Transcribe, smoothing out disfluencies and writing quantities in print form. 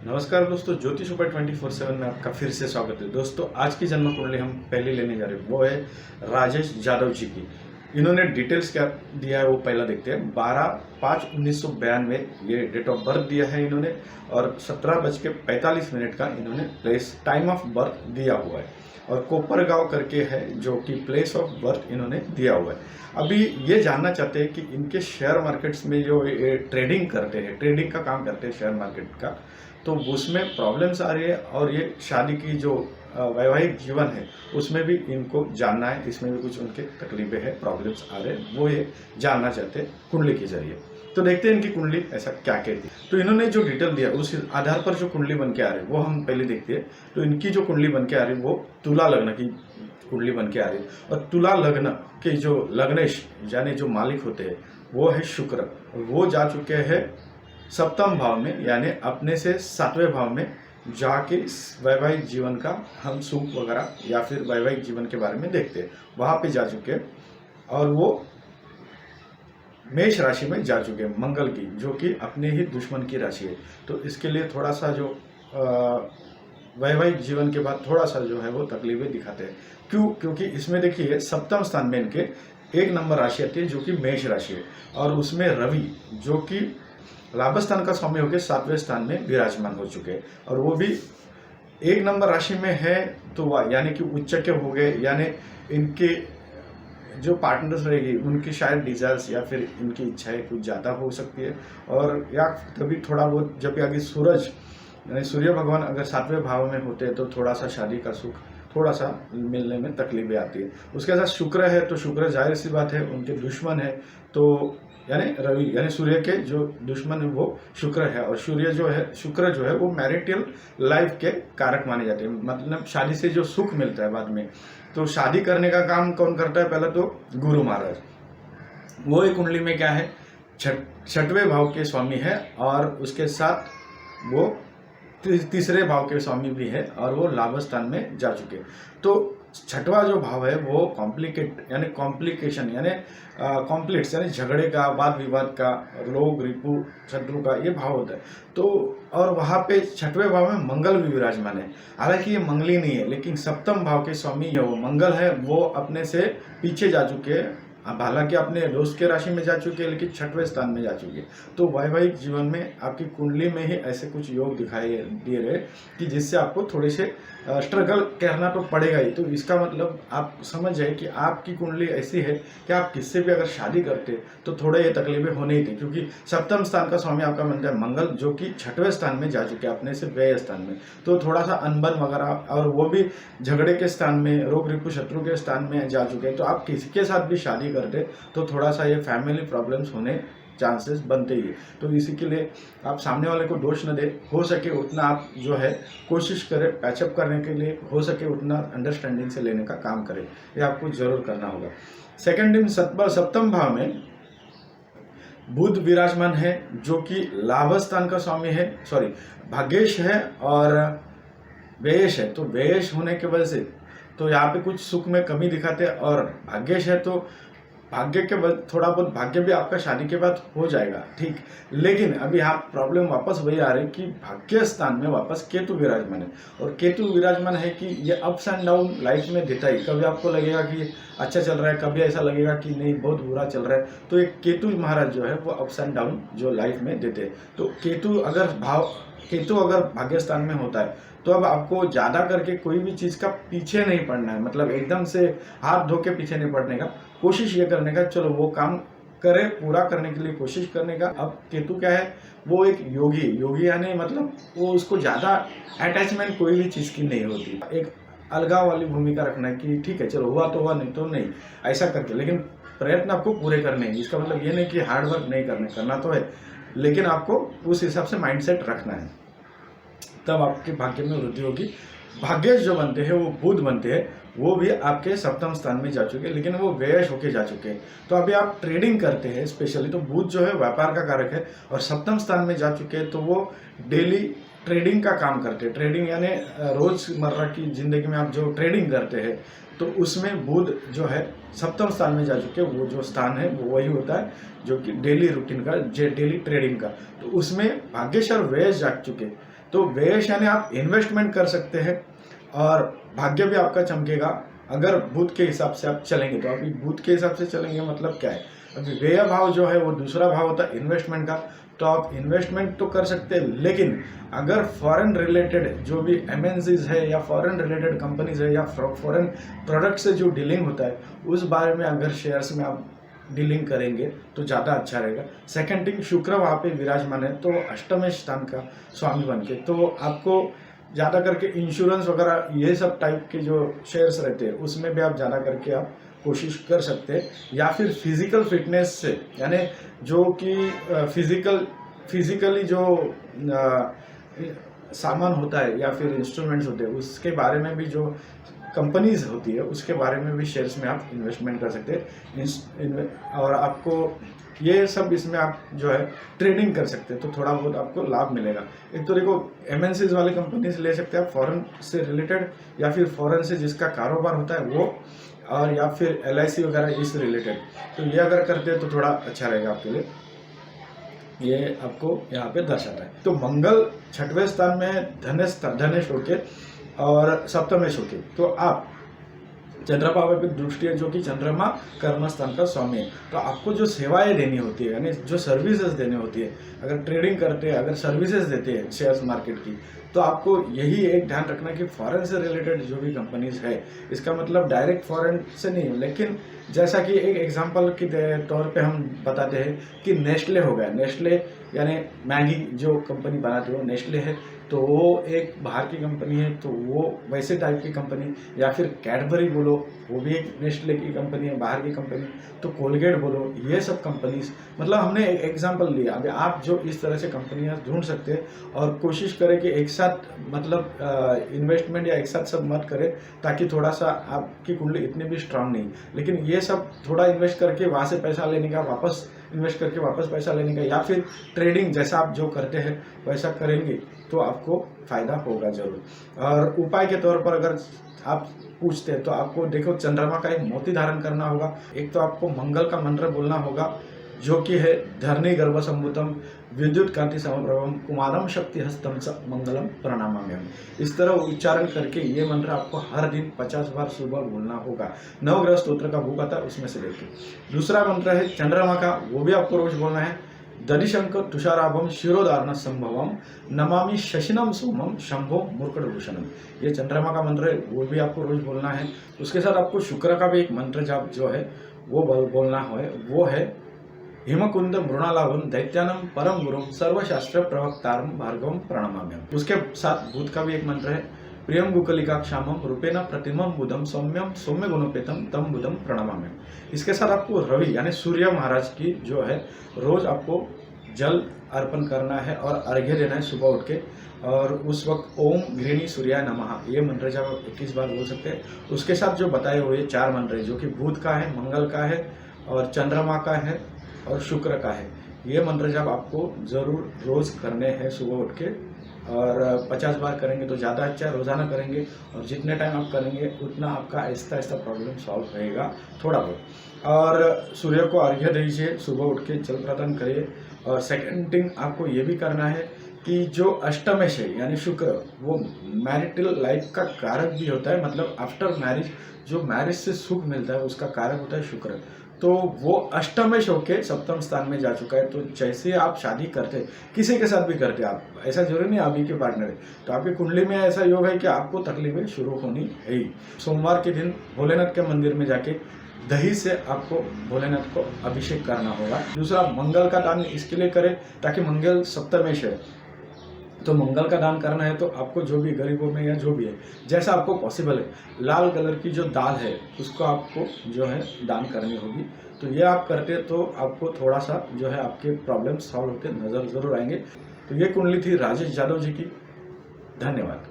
नमस्कार दोस्तों, ज्योतिष उपाय 24/7 में आपका फिर से स्वागत है। दोस्तों, आज की जन्म कुंडली हम पहले लेने जा रहे हैं, वो है राजेश यादव जी की। इन्होंने डिटेल्स क्या दिया है वो पहला देखते हैं। 12/5/1992 ये डेट ऑफ बर्थ दिया है इन्होंने, और 17:45 का इन्होंने प्लेस टाइम ऑफ बर्थ दिया हुआ है, और कोपरगांव करके है जो कि प्लेस ऑफ बर्थ इन्होंने दिया हुआ है। अभी ये जानना चाहते हैं कि इनके शेयर मार्केट्स में जो ये ट्रेडिंग करते हैं, ट्रेडिंग का काम करते हैं शेयर मार्केट का, तो उसमें प्रॉब्लम्स आ रही है, और ये शादी की जो वैवाहिक जीवन है उसमें भी इनको जानना है, इसमें भी कुछ उनके तकलीफें हैं, प्रॉब्लम्स आ रहे हैं, वो ये जानना चाहते हैं कुंडली के जरिए। तो देखते हैं इनकी कुंडली ऐसा क्या कहती है। तो इन्होंने जो डिटेल दिया उस आधार पर जो कुंडली बन के आ रही है वो हम पहले देखते हैं। तो इनकी जो कुंडली बन के आ रही है वो तुला लग्न की कुंडली बन के आ रही है, और तुला लग्न के जो लग्नेश यानी जो मालिक होते हैं वो है शुक्र। वो जा चुके हैं सप्तम भाव में, यानी अपने से 7वें भाव में जाके वैवाहिक जीवन का हम सुख वगैरह या फिर वैवाहिक जीवन के बारे में देखते हैं, वहां पे जा चुके हैं। और वो मेष राशि में जा चुके हैं मंगल की, जो कि अपने ही दुश्मन की राशि है। तो इसके लिए थोड़ा सा जो वैवाहिक जीवन के बाद थोड़ा सा जो है वो तकलीफें दिखाते हैं। क्यों? क्योंकि इसमें देखिए सप्तम स्थान में इनके 1 नंबर राशि आती है जो कि मेष राशि है, और उसमें रवि जो कि लाभ स्थान का स्वामी होकर 7वें स्थान में विराजमान हो चुके हैं, और वो भी 1 नंबर राशि में है। तो यानी कि उच्च के हो गए, यानी इनके जो पार्टनर्स रहेगी उनकी शायद डिजायर्स या फिर इनकी इच्छाएं कुछ ज़्यादा हो सकती है, और या कभी थोड़ा बहुत जब आगे सूरज यानी सूर्य भगवान अगर 7वें भाव में होते हैं तो थोड़ा सा शादी का सुख थोड़ा सा मिलने में तकलीफें आती है। उसके साथ शुक्र है, तो शुक्र जाहिर सी बात है उनके दुश्मन है, तो यानी रवि यानी सूर्य के जो दुश्मन है वो शुक्र है, और शुक्र जो है वो मैरिटल लाइफ के कारक माने जाते हैं। मतलब शादी से जो सुख मिलता है बाद में, तो शादी करने का काम कौन करता है? पहले तो गुरु महाराज। वो एक कुंडली में क्या है, 6वें भाव के स्वामी है, और उसके साथ वो तीसरे भाव के स्वामी भी है, और वो लाभ स्थान में जा चुके। तो 6वां जो भाव है वो कॉम्प्लिकेशन यानी कॉम्प्लिट्स यानी झगड़े का, वाद विवाद का, रोग रिपु शत्रु का ये भाव होता है। तो और वहाँ पे 6वें भाव में मंगल भी विराजमान है। हालांकि ये मंगली नहीं है, लेकिन सप्तम भाव के स्वामी जो मंगल है वो अपने से पीछे जा चुके हैं। अब हालांकि अपने दोस्त के राशि में जा चुके हैं, लेकिन 6वें स्थान में जा चुके हैं। तो वैवाहिक जीवन में आपकी कुंडली में ही ऐसे कुछ योग दिखाई दे रहे कि जिससे आपको थोड़े से स्ट्रगल करना तो पड़ेगा ही। तो इसका मतलब आप समझ जाए कि आपकी कुंडली ऐसी है कि आप किससे भी अगर शादी करते तो थोड़े ये तकलीफें होने ही थी, क्योंकि सप्तम स्थान का स्वामी आपका बनता है मंगल, जो कि 6वें स्थान में जा चुके हैं अपने से व्यय स्थान में। तो थोड़ा सा अनबन वगैरह, और वो भी झगड़े के स्थान में, रोग रिपु शत्रु के स्थान में जा चुके हैं। तो आप किसी के साथ भी शादी करते तो थोड़ा सा ये फैमिली प्रॉब्लम्स होने चांसेस बनते ही है। तो इसी के लिए आप सामने वाले को दोष न दे, हो सके उतना आप जो है कोशिश करें पैचअप करने के लिए, हो सके उतना अंडरस्टैंडिंग से लेने का काम करें, ये आपको जरूर करना होगा। सेकंड इन सप्तम भाव में बुध विराजमान है, जो कि लाभ स्थान का स्वामी है, सॉरी भाग्येश है और व्ययेश है। तो व्ययेश होने की वजह से तो यहाँ पे कुछ सुख में कमी दिखाते हैं, और भाग्येश है तो भाग्य के बाद थोड़ा बहुत भाग्य भी आपका शादी के बाद हो जाएगा, ठीक। लेकिन अभी आप प्रॉब्लम वापस वही आ रही कि भाग्य स्थान में वापस केतु विराजमान है, और केतु विराजमान है कि ये अप्स एंड डाउन लाइफ में देता ही। कभी आपको लगेगा कि अच्छा चल रहा है, कभी ऐसा लगेगा कि नहीं बहुत बुरा चल रहा है। तो एक केतु महाराज जो है वो अप्स एंड डाउन जो लाइफ में देते हैं। तो केतु अगर भाग्य स्थान में होता है तो अब आपको ज़्यादा करके कोई भी चीज़ का पीछे नहीं पड़ना है, मतलब एकदम से हाथ धो के पीछे नहीं पड़ने का। कोशिश ये करने का, चलो वो काम करे, पूरा करने के लिए कोशिश करने का। अब केतु क्या है, वो एक योगी यानी मतलब वो उसको ज़्यादा अटैचमेंट कोई भी चीज़ की नहीं होती। एक अलगाव वाली भूमिका रखना है कि ठीक है चलो हुआ तो हुआ, नहीं तो नहीं, ऐसा करके। लेकिन प्रयत्न आपको पूरे करने हैं। इसका मतलब ये नहीं कि हार्ड वर्क नहीं करना तो है, लेकिन आपको उस हिसाब से माइंडसेट रखना है, तब आपके भाग्य में वृद्धि होगी। भाग्येश जो बनते हैं वो बुध बनते हैं, वो भी आपके सप्तम स्थान में जा चुके हैं, लेकिन वो व्ययश होके जा चुके हैं। तो अभी आप ट्रेडिंग करते हैं स्पेशली, तो बुध जो है व्यापार का कारक है, और सप्तम स्थान में जा चुके हैं, तो वो डेली ट्रेडिंग का काम करते हैं। ट्रेडिंग यानी रोजमर्रा की जिंदगी में आप जो ट्रेडिंग करते हैं, तो उसमें बुध जो है सप्तम स्थान में जा चुके, वो जो स्थान है वो वही होता है जो कि डेली रूटीन का, डेली ट्रेडिंग का। तो उसमें भाग्येश और व्ययश जाग चुके, तो व्यय यानी आप इन्वेस्टमेंट कर सकते हैं और भाग्य भी आपका चमकेगा अगर बुध के हिसाब से आप चलेंगे। तो अभी बुध के हिसाब से चलेंगे मतलब क्या है, अभी व्यय भाव जो है वो दूसरा भाव होता है इन्वेस्टमेंट का, तो आप इन्वेस्टमेंट तो कर सकते हैं, लेकिन अगर फॉरेन रिलेटेड जो भी एमएनसीज है या फॉरेन रिलेटेड कंपनीज है या फॉरेन प्रोडक्ट से जो डीलिंग होता है उस बारे में अगर शेयर्स में आप डीलिंग करेंगे तो ज़्यादा अच्छा रहेगा। सेकंड थिंग, शुक्र वहाँ पे विराजमान है तो अष्टम स्थान का स्वामी बन के, तो आपको ज़्यादा करके इंश्योरेंस वगैरह ये सब टाइप के जो शेयर्स रहते हैं उसमें भी आप ज़्यादा करके आप कोशिश कर सकते हैं, या फिर फिजिकल फिटनेस से यानी जो कि फिजिकली जो सामान होता है या फिर इंस्ट्रूमेंट्स होते हैं उसके बारे में भी जो कंपनीज होती है उसके बारे में भी शेयर्स में आप इन्वेस्टमेंट कर सकते हैं। और आपको ये सब इसमें आप जो है ट्रेडिंग कर सकते हैं तो थोड़ा बहुत आपको लाभ मिलेगा। एक तो देखो एमएनसीज वाले कंपनीज ले सकते हैं आप फॉरेन से रिलेटेड, या फिर फॉरेन से जिसका कारोबार होता है वो, और या फिर LIC वगैरह इस रिलेटेड, तो ये अगर करते हैं तो थोड़ा अच्छा रहेगा आपके लिए, ये आपको यहाँ पे दर्शाता है। तो मंगल छठवें स्थान में धनेश होके और सप्तमेश होके, तो आप चंद्रमा पे दृष्टि है जो कि चंद्रमा कर्म स्थान का स्वामी है, तो आपको जो सेवाएं देनी होती है यानी जो सर्विसेज देनी होती है, अगर ट्रेडिंग करते हैं, अगर सर्विसेज देते हैं शेयर्स मार्केट की, तो आपको यही एक ध्यान रखना कि फॉरेन से रिलेटेड जो भी कंपनीज है, इसका मतलब डायरेक्ट फॉरेन से नहीं, लेकिन जैसा कि एक एग्जांपल के तौर पे हम बताते हैं कि नेस्ले हो गया, नेस्ले यानी मैगी जो कंपनी बनाती है वो नेस्ले है, तो वो एक बाहर की कंपनी है, तो वो वैसे टाइप की कंपनी, या फिर कैडबरी बोलो वो भी एक नेस्ले की कंपनी है बाहर की कंपनी, तो कोलगेट बोलो, ये सब कंपनीज, मतलब हमने एक एग्जांपल लिया। अभी आप जो इस तरह से कंपनियां ढूंढ सकते हैं और कोशिश करें कि एक साथ मतलब इन्वेस्टमेंट या एक साथ सब मत करें, ताकि थोड़ा सा आपकी कुंडली इतनी भी स्ट्रांग नहीं, लेकिन ये सब थोड़ा इन्वेस्ट करके वहाँ से पैसा लेने का, वापस इन्वेस्ट करके वापस पैसा लेने का, या फिर ट्रेडिंग जैसा आप जो करते हैं वैसा करेंगे तो आपको फायदा होगा जरूर। और उपाय के तौर पर अगर आप पूछते हैं तो आपको देखो चंद्रमा का एक मोती धारण करना होगा। एक तो आपको मंगल का मंत्र बोलना होगा जो कि है धरणी गर्भ संभूतम विद्युत कांति समप्रभम कुमारम शक्ति हस्तम च मंगलम प्रणामाम्यहम्। इस तरह उच्चारण करके ये मंत्र आपको हर दिन 50 बार सुबह बोलना होगा। नवग्रह स्तोत्र का बुक आता है उसमें से लेके। दूसरा मंत्र है चंद्रमा का, वो भी आपको रोज बोलना है। दधिशंकर तुषाराभम शिरोधारण संभवम नमामि शशिनम सोमम शंभो मूर्खभूषणम। ये चंद्रमा का मंत्र है, वो भी आपको रोज बोलना है। उसके साथ आपको शुक्र का भी एक मंत्र जाप जो है वो बोलना है, वो है हिमकुंद मृणालाभम दैत्यानम परम गुरुम सर्वशास्त्र प्रवक्तारम भार्गवम प्रणमाम्यहम्। उसके साथ बुध का भी एक मंत्र है प्रियम गुकलिका क्षामम रूपेण प्रतिमम बुधम सौम्यम सौम्य गुणोपेतम तम बुधम प्रणमाम्यहम्। इसके साथ आपको रवि यानी सूर्य महाराज की जो है रोज आपको जल अर्पण करना है और अर्घ्य देना है सुबह उठ के, और उस वक्त ओम गृहिणी सूर्याय नमः ये मंत्र जब आप 21 बार बोल सकते हैं। उसके साथ जो बताए हुए 4 मंत्र जो कि बुध का है, मंगल का है और चंद्रमा का है और शुक्र का है, ये मंत्र जब आपको जरूर रोज करने हैं सुबह उठ के, और 50 बार करेंगे तो ज़्यादा अच्छा, रोज़ाना करेंगे और जितने टाइम आप करेंगे उतना आपका आहिस्ता आहिस्ता प्रॉब्लम सॉल्व रहेगा थोड़ा बहुत। और सूर्य को अर्घ्य दीजिए, सुबह उठ के जल प्रदान करिए। और सेकंड थिंग आपको ये भी करना है कि जो अष्टमेश है यानी शुक्र, वो मैरिटल लाइफ का कारक भी होता है, मतलब आफ्टर मैरिज जो मैरिज से सुख मिलता है उसका कारक होता है शुक्र, तो वो अष्टमेश होके सप्तम स्थान में जा चुका है। तो जैसे आप शादी करते किसी के साथ भी करते, आप ऐसा जरूरी नहीं अभी के पार्टनर है, तो आपकी कुंडली में ऐसा योग है कि आपको तकलीफें शुरू होनी है ही। सोमवार के दिन भोलेनाथ के मंदिर में जाके दही से आपको भोलेनाथ को अभिषेक करना होगा। दूसरा, मंगल का दान इसके लिए करें ताकि मंगल सप्तमेश है, तो मंगल का दान करना है तो आपको जो भी गरीबों में या जो भी है जैसा आपको पॉसिबल है, लाल कलर की जो दाल है उसको आपको जो है दान करनी होगी। तो ये आप करते तो आपको थोड़ा सा जो है आपके प्रॉब्लम सॉल्व होते नजर जरूर आएंगे। तो ये कुंडली थी राजेश यादव जी की। धन्यवाद।